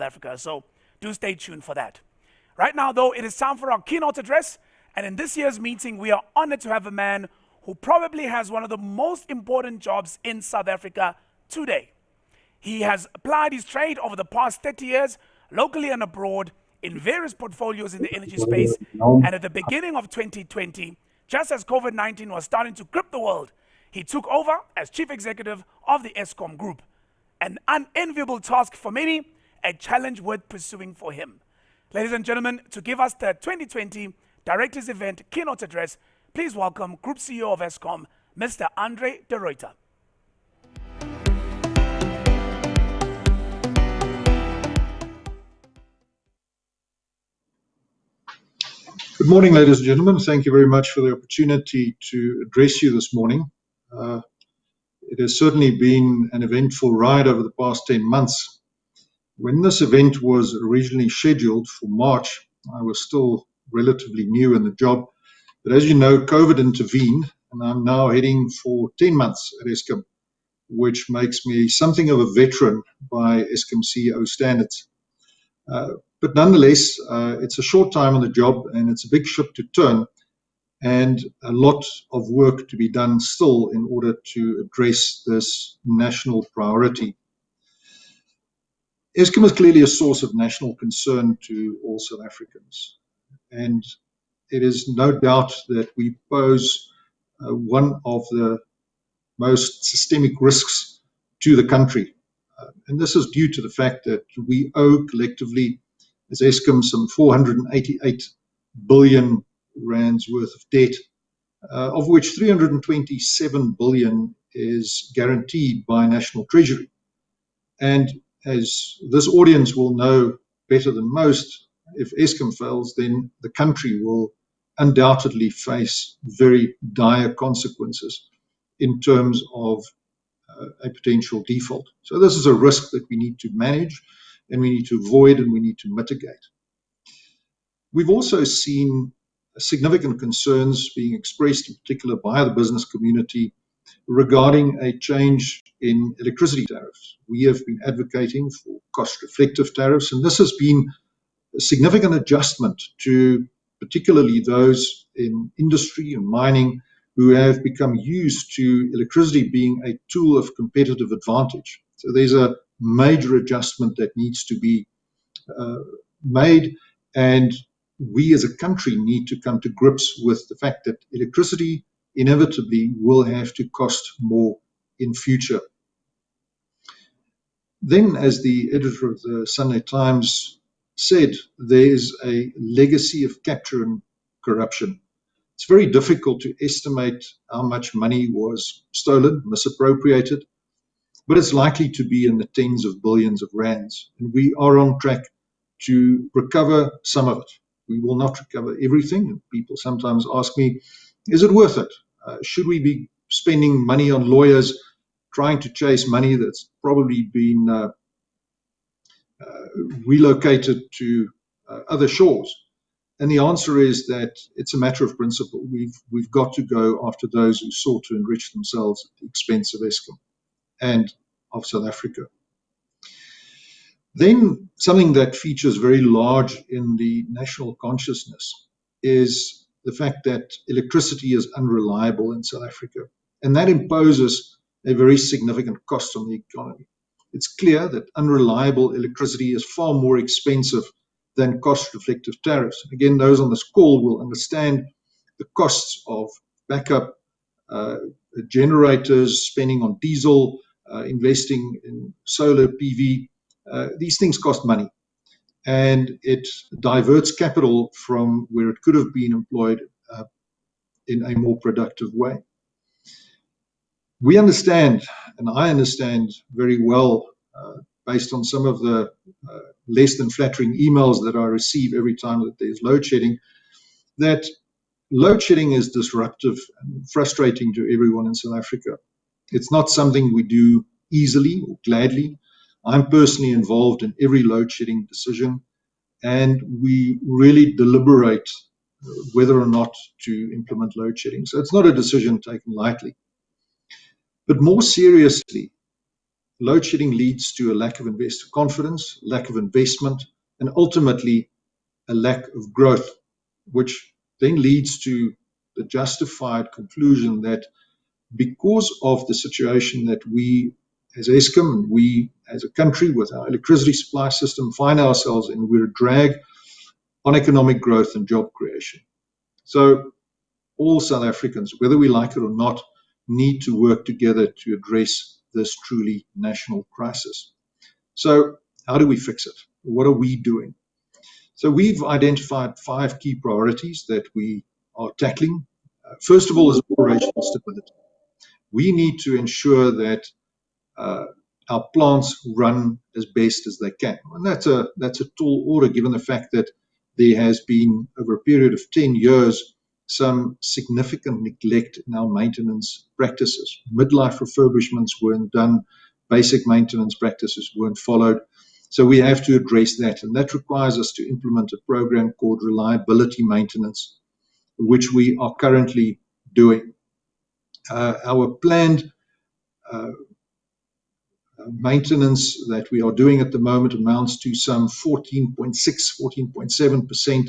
Africa. So do stay tuned for that. Right now, though, it is time for our keynote address. And in this year's meeting, we are honored to have a man who probably has one of the most important jobs in South Africa today. He has applied his trade over the past 30 years, locally and abroad, in various portfolios in the energy space. And at the beginning of 2020, just as COVID-19 was starting to grip the world, he took over as Chief Executive of the Eskom Group. An unenviable task for many, a challenge worth pursuing for him. Ladies and gentlemen, to give us the 2020 Directors Event Keynote Address, please welcome Group CEO of Eskom, Mr. Andre de Ruyter. Good morning, ladies and gentlemen. Thank you very much for the opportunity to address you this morning. It has certainly been an eventful ride over the past 10 months. When this event was originally scheduled for March, I was still relatively new in the job. But as you know, COVID intervened, and I'm now heading for 10 months at Eskom, which makes me something of a veteran by Eskom CEO standards. But nonetheless, it's a short time on the job, and it's a big ship to turn, and a lot of work to be done still in order to address this national priority. Eskom is clearly a source of national concern to all South Africans, and it is no doubt that we pose one of the most systemic risks to the country. And this is due to the fact that we owe collectively as Eskom some 488 billion rands worth of debt, of which 327 billion is guaranteed by National Treasury. And as this audience will know better than most, if Eskom fails, then the country will undoubtedly face very dire consequences in terms of a potential default. So this is a risk that we need to manage, and we need to avoid, and we need to mitigate. We've also seen significant concerns being expressed, in particular by the business community, regarding a change in electricity tariffs. We have been advocating for cost-reflective tariffs, and this has been a significant adjustment to particularly those in industry and mining who have become used to electricity being a tool of competitive advantage. So there's a major adjustment that needs to be made, and we as a country need to come to grips with the fact that electricity inevitably will have to cost more in future. Then, as the editor of the Sunday Times said, there is a legacy of capture and corruption. It's very difficult to estimate how much money was stolen, misappropriated, but it's likely to be in the tens of billions of rands. And we are on track to recover some of it. We will not recover everything. And people sometimes ask me, is it worth it? Should we be spending money on lawyers trying to chase money that's probably been relocated to other shores? And the answer is that it's a matter of principle. We've got to go after those who sought to enrich themselves at the expense of Eskom and of South Africa. Then something that features very large in the national consciousness is the fact that electricity is unreliable in South Africa, and that imposes a very significant cost on the economy. It's clear that unreliable electricity is far more expensive than cost-reflective tariffs. Again, those on this call will understand the costs of backup generators, spending on diesel, investing in solar PV. These things cost money, and it diverts capital from where it could have been employed in a more productive way. We understand, and I understand very well, based on some of the less than flattering emails that I receive every time that there's load shedding, that load shedding is disruptive and frustrating to everyone in South Africa. It's not something we do easily or gladly. I'm personally involved in every load shedding decision, and we really deliberate whether or not to implement load shedding. So it's not a decision taken lightly. But more seriously, load shedding leads to a lack of investor confidence, lack of investment, and ultimately a lack of growth, which then leads to the justified conclusion that because of the situation that we as Eskom and we as a country with our electricity supply system find ourselves in, we're a drag on economic growth and job creation. So all South Africans, whether we like it or not, need to work together to address this truly national crisis. So how do we fix it? What are we doing? So we've identified 5 key priorities that we are tackling. First of all is operational stability. We need to ensure that our plants run as best as they can. And that's a tall order given the fact that there has been, over a period of 10 years, some significant neglect in our maintenance practices. Midlife refurbishments weren't done, basic maintenance practices weren't followed. So we have to address that, and that requires us to implement a program called reliability maintenance, which we are currently doing. Our planned maintenance that we are doing at the moment amounts to some 14.6, 14.7%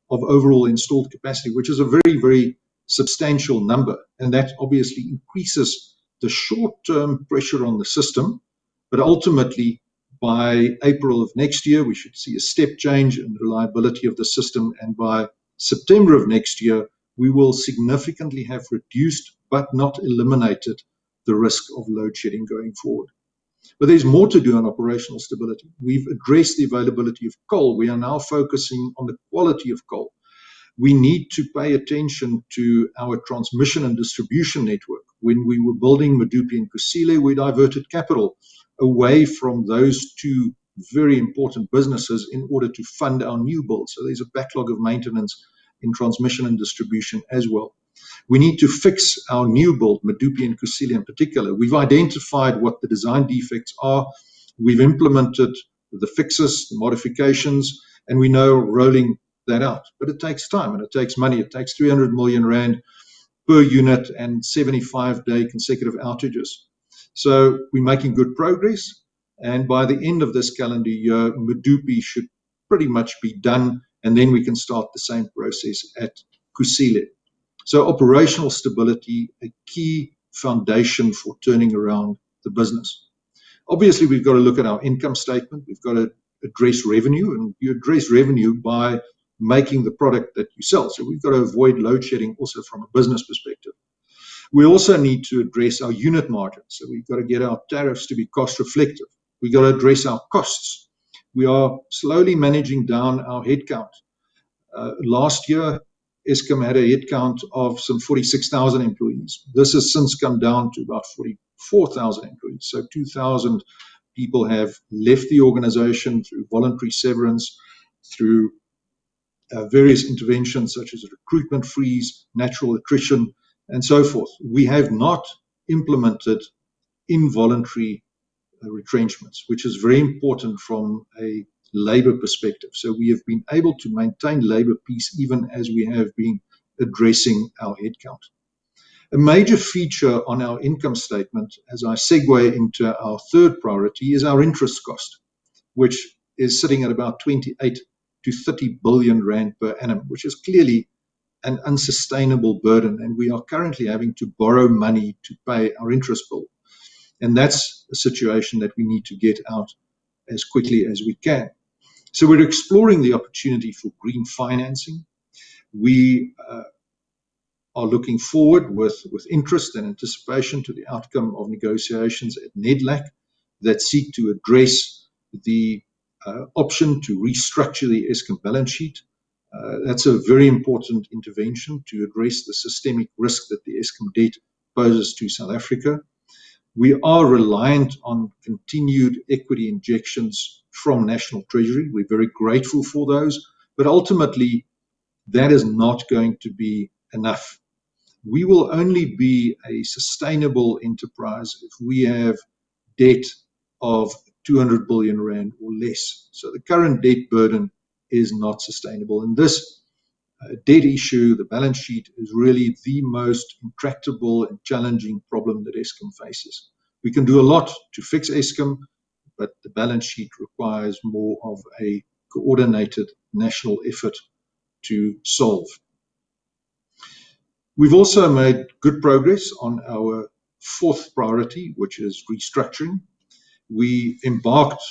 of overall installed capacity, which is a very, very substantial number. And that obviously increases the short-term pressure on the system, but ultimately by April of next year, we should see a step change in the reliability of the system. And by September of next year, we will significantly have reduced, but not eliminated, the risk of load shedding going forward. But there's more to do on operational stability. We've addressed the availability of coal. We are now focusing on the quality of coal. We need to pay attention to our transmission and distribution network. When we were building Medupi and Kusile, we diverted capital away from those 2 very important businesses in order to fund our new build. So there's a backlog of maintenance in transmission and distribution as well. We need to fix our new build, Medupi and Kusile in particular. We've identified what the design defects are. We've implemented the fixes, the modifications, and we know rolling that out. But it takes time and it takes money. It takes 300 million rand per unit and 75-day consecutive outages. So we're making good progress. And by the end of this calendar year, Medupi should pretty much be done. And then we can start the same process at Kusile. So operational stability, a key foundation for turning around the business. Obviously, we've got to look at our income statement. We've got to address revenue, and you address revenue by making the product that you sell. So we've got to avoid load shedding also from a business perspective. We also need to address our unit margins. So we've got to get our tariffs to be cost reflective. We've got to address our costs. We are slowly managing down our headcount. Last year, Eskom had a headcount of some 46,000 employees. This has since come down to about 44,000 employees. So 2,000 people have left the organization through voluntary severance, through various interventions such as recruitment freeze, natural attrition, and so forth. We have not implemented involuntary retrenchments, which is very important from a labor perspective. So we have been able to maintain labor peace even as we have been addressing our headcount. A major feature on our income statement, as I segue into our third priority, is our interest cost, which is sitting at about 28 to 30 billion rand per annum, which is clearly an unsustainable burden. And we are currently having to borrow money to pay our interest bill. And that's a situation that we need to get out as quickly as we can. So we're exploring the opportunity for green financing. We are looking forward with interest and anticipation to the outcome of negotiations at NEDLAC that seek to address the option to restructure the Eskom balance sheet. That's a very important intervention to address the systemic risk that the Eskom debt poses to South Africa. We are reliant on continued equity injections from National Treasury. We're very grateful for those, but ultimately that is not going to be enough. We will only be a sustainable enterprise if we have debt of 200 billion rand or less. So the current debt burden is not sustainable. And this debt issue, the balance sheet, is really the most intractable and challenging problem that Eskom faces. We can do a lot to fix Eskom, but the balance sheet requires more of a coordinated national effort to solve. We've also made good progress on our fourth priority, which is restructuring. We embarked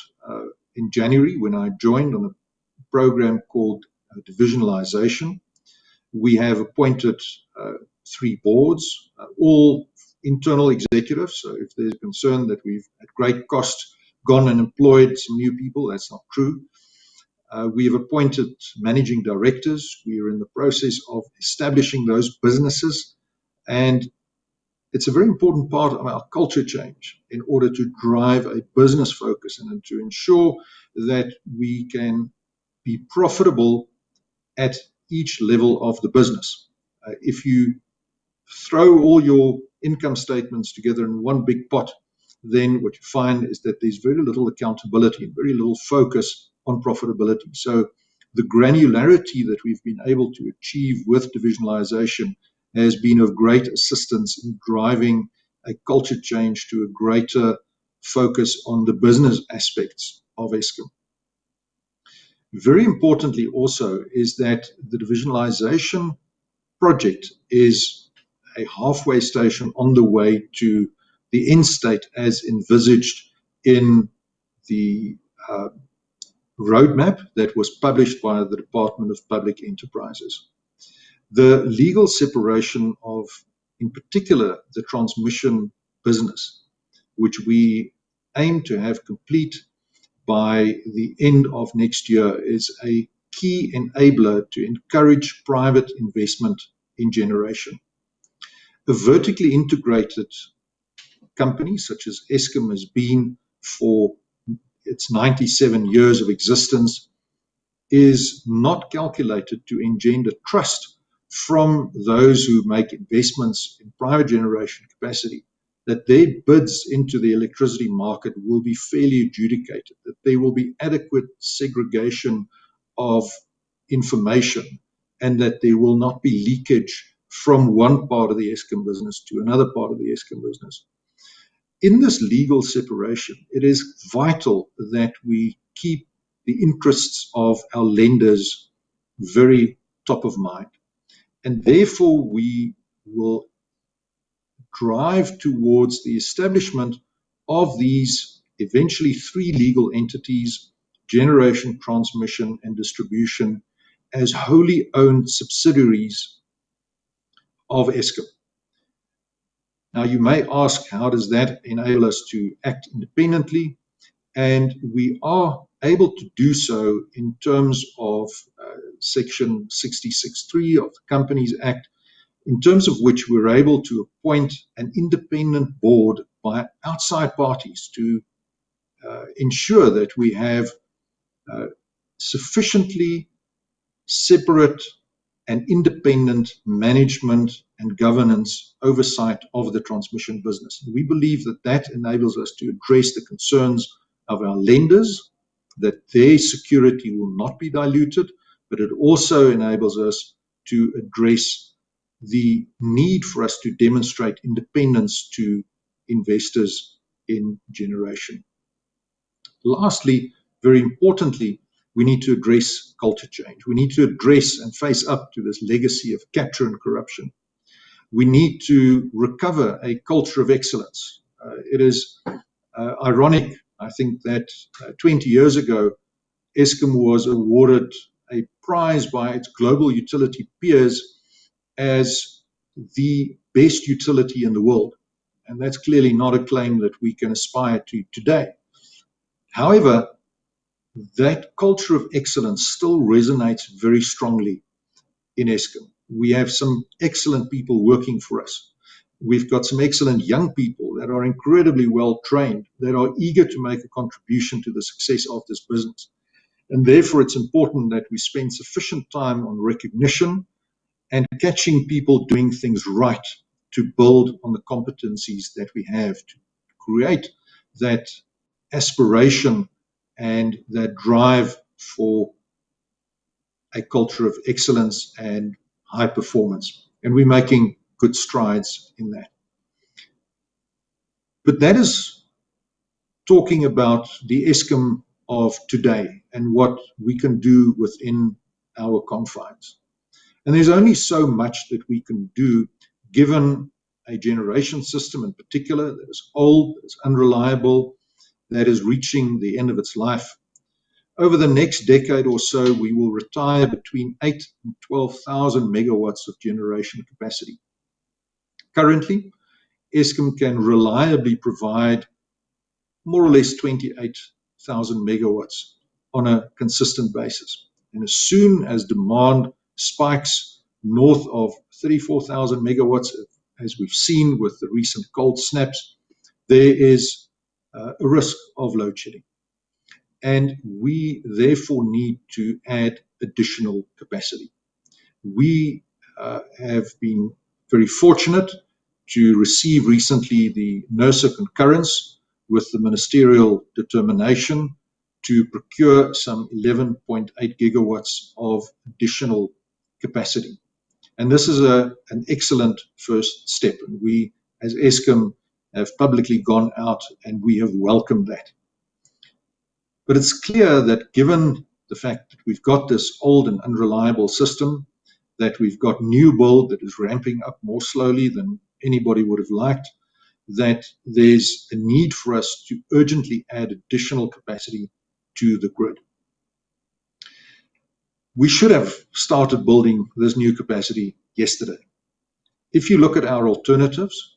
in January, when I joined, on a program called divisionalization. We have appointed 3 boards, all internal executives. So if there's concern that we've at great cost gone and employed some new people, that's not true. We have appointed managing directors. We are in the process of establishing those businesses, and it's a very important part of our culture change in order to drive a business focus and to ensure that we can be profitable at each level of the business. If you throw all your income statements together in one big pot, then what you find is that there's very little accountability and very little focus on profitability. So the granularity that we've been able to achieve with divisionalization has been of great assistance in driving a culture change to a greater focus on the business aspects of Eskom. Very importantly also is that the divisionalization project is a halfway station on the way to the end state as envisaged in the roadmap that was published by the Department of Public Enterprises. The legal separation of, in particular, the transmission business, which we aim to have complete by the end of next year, is a key enabler to encourage private investment in generation. A vertically integrated company such as Eskom has been for its 97 years of existence is not calculated to engender trust from those who make investments in private generation capacity, that their bids into the electricity market will be fairly adjudicated, that there will be adequate segregation of information, and that there will not be leakage from one part of the Eskom business to another part of the Eskom business. In this legal separation, it is vital that we keep the interests of our lenders very top of mind. And therefore, we will drive towards the establishment of these eventually 3 legal entities, generation, transmission, and distribution, as wholly owned subsidiaries of Eskom. Now, you may ask, how does that enable us to act independently? And we are able to do so in terms of Section 66(3) of the Companies Act, in terms of which we're able to appoint an independent board by outside parties to ensure that we have sufficiently separate and independent management and governance oversight of the transmission business. We believe that that enables us to address the concerns of our lenders, that their security will not be diluted, but it also enables us to address the need for us to demonstrate independence to investors in generation. Lastly, very importantly, we need to address culture change. We need to address and face up to this legacy of capture and corruption. We need to recover a culture of excellence. It is ironic, I think, that 20 years ago, Eskom was awarded a prize by its global utility peers as the best utility in the world. And that's clearly not a claim that we can aspire to today. However, that culture of excellence still resonates very strongly in Eskom. We have some excellent people working for us. We've got some excellent young people that are incredibly well trained, that are eager to make a contribution to the success of this business. And therefore, it's important that we spend sufficient time on recognition and catching people doing things right to build on the competencies that we have to create that aspiration and that drive for a culture of excellence and high performance. And we're making good strides in that. But that is talking about the Eskom of today and what we can do within our confines. And there's only so much that we can do given a generation system in particular that is old, that is unreliable, that is reaching the end of its life. Over the next decade or so, we will retire between 8,000 and 12,000 megawatts of generation capacity. Currently, Eskom can reliably provide more or less 28,000 megawatts on a consistent basis. And as soon as demand spikes north of 34,000 megawatts, as we've seen with the recent cold snaps, there is a risk of load shedding. And we therefore need to add additional capacity. We have been very fortunate to receive recently the NERSA concurrence with the ministerial determination to procure some 11.8 gigawatts of additional capacity. And this is an excellent first step. And we, as Eskom, have publicly gone out and we have welcomed that. But it's clear that given the fact that we've got this old and unreliable system, that we've got new build that is ramping up more slowly than anybody would have liked, that there's a need for us to urgently add additional capacity to the grid. We should have started building this new capacity yesterday. If you look at our alternatives,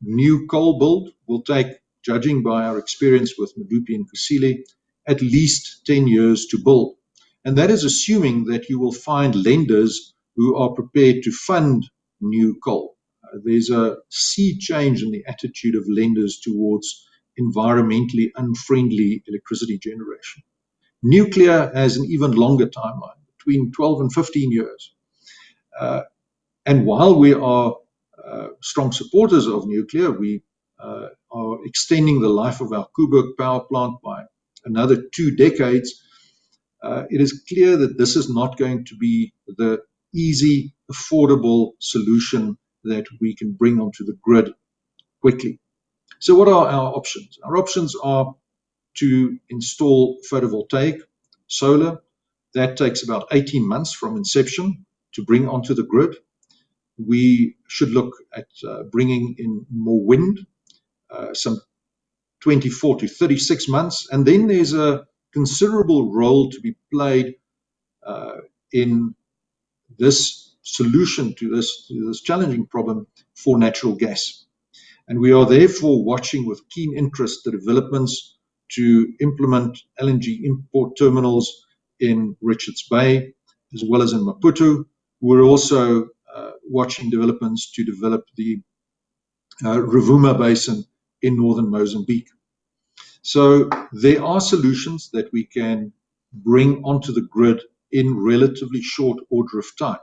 new coal build will take, judging by our experience with Medupi and Kusile, at least 10 years to build. And that is assuming that you will find lenders who are prepared to fund new coal. There's a sea change in the attitude of lenders towards environmentally unfriendly electricity generation. Nuclear has an even longer timeline, between 12 and 15 years. And while we are strong supporters of nuclear, we are extending the life of our Koeberg power plant by another 2 decades. It is clear that this is not going to be the easy, affordable solution that we can bring onto the grid quickly. So what are our options? Our options are to install photovoltaic, solar. That takes about 18 months from inception to bring onto the grid. We should look at bringing in more wind, some 24 to 36 months. And then there's a considerable role to be played in this solution to this challenging problem for natural gas. And we are therefore watching with keen interest the developments to implement LNG import terminals in Richards Bay, as well as in Maputo. We're also watching developments to develop the Rovuma Basin in northern Mozambique. So there are solutions that we can bring onto the grid in relatively short order of time.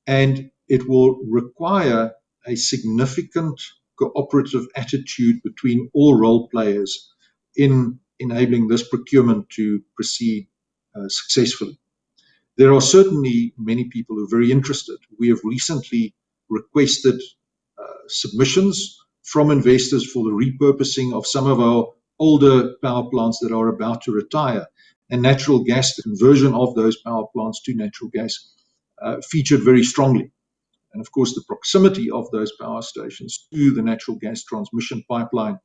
And it will require a significant cooperative attitude between all role players in enabling this procurement to proceed successfully. There are certainly many people who are very interested. We have recently requested submissions from investors for the repurposing of some of our older power plants that are about to retire. And natural gas, the conversion of those power plants to natural gas, featured very strongly. And of course, the proximity of those power stations to the natural gas transmission pipeline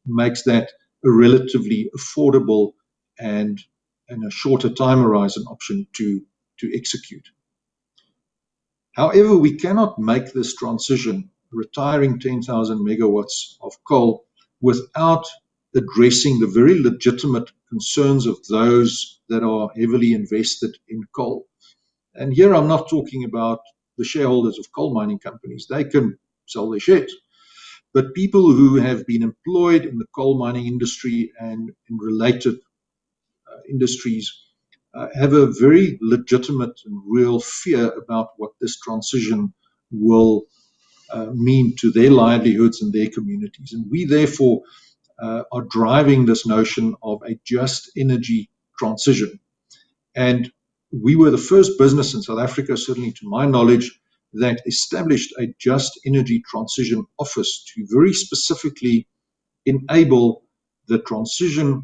makes that a relatively affordable and a shorter time horizon option to execute. However, we cannot make this transition, retiring 10,000 megawatts of coal, without addressing the very legitimate concerns of those that are heavily invested in coal. And here I'm not talking about the shareholders of coal mining companies. They can sell their shares. But people who have been employed in the coal mining industry and in related industries have a very legitimate and real fear about what this transition will mean to their livelihoods and their communities. And we therefore are driving this notion of a just energy transition. And we were the first business in South Africa, certainly to my knowledge, that established a just energy transition office to very specifically enable the transition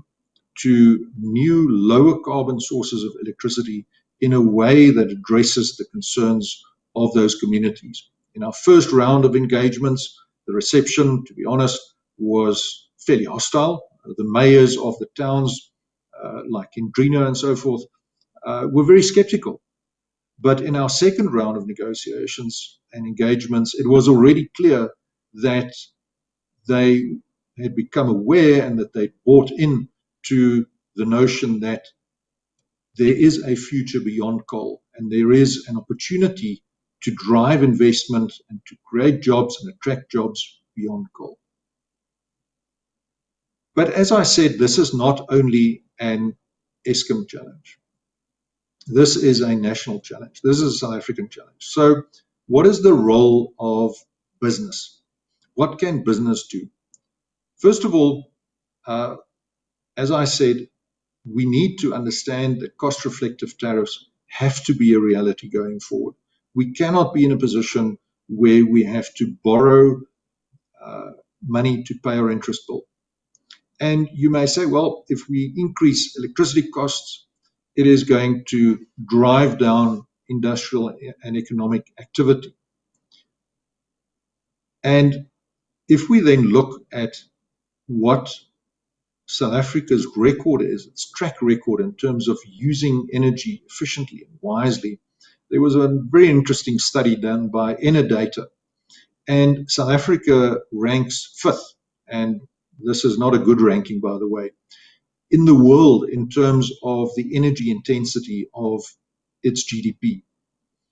to new lower carbon sources of electricity in a way that addresses the concerns of those communities. In our first round of engagements, the reception, to be honest, was fairly hostile. The mayors of the towns, like Indrina and so forth, were very skeptical. But in our second round of negotiations and engagements, it was already clear that they had become aware and that they bought in to the notion that there is a future beyond coal, and there is an opportunity to drive investment and to create jobs and attract jobs beyond coal. But as I said, this is not only an Eskom challenge. This is a national challenge. This is a South African challenge. So what is the role of business? What can business do? First of all, as I said, we need to understand that cost-reflective tariffs have to be a reality going forward. We cannot be in a position where we have to borrow money to pay our interest bill. And you may say, well, if we increase electricity costs, it is going to drive down industrial and economic activity. And if we then look at what South Africa's record is, its track record in terms of using energy efficiently and wisely, there was a very interesting study done by Enerdata, and South Africa ranks 5th, and this is not a good ranking, by the way, in the world in terms of the energy intensity of its GDP.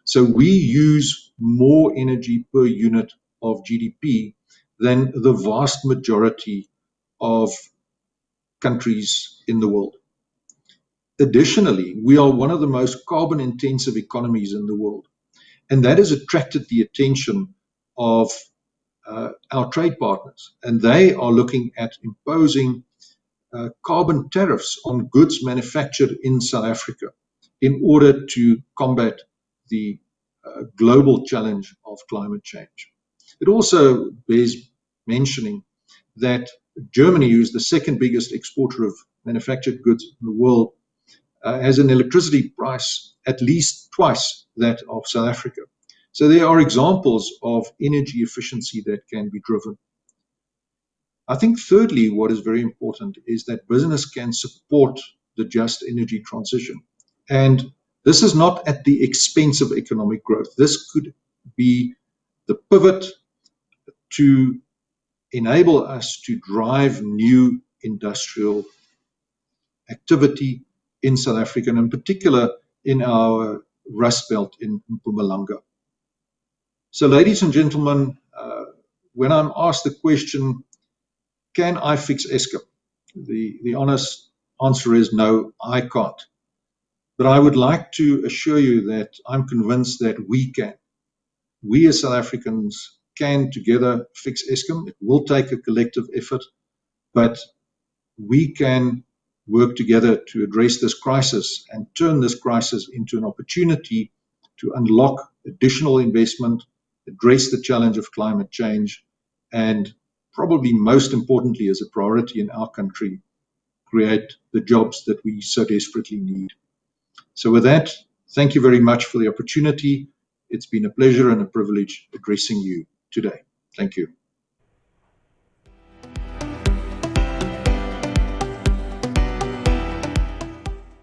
So we use more energy per unit of GDP than the vast majority of countries in the world. Additionally, we are one of the most carbon-intensive economies in the world, and that has attracted the attention of our trade partners, and they are looking at imposing carbon tariffs on goods manufactured in South Africa in order to combat the global challenge of climate change. It also bears mentioning that Germany, who is the second biggest exporter of manufactured goods in the world, has an electricity price at least twice that of South Africa. So there are examples of energy efficiency that can be driven. I think thirdly, what is very important is that business can support the just energy transition. And this is not at the expense of economic growth. This could be the pivot to enable us to drive new industrial activity in South Africa, and in particular in our Rust Belt in Mpumalanga. So ladies and gentlemen, when I'm asked the question, can I fix Eskom? The honest answer is no, I can't. But I would like to assure you that I'm convinced that we can. We as South Africans can together fix Eskom. It will take a collective effort, but we can work together to address this crisis and turn this crisis into an opportunity to unlock additional investment, address the challenge of climate change, and probably most importantly as a priority in our country, create the jobs that we so desperately need. So with that, thank you very much for the opportunity. It's been a pleasure and a privilege addressing you today. Thank you.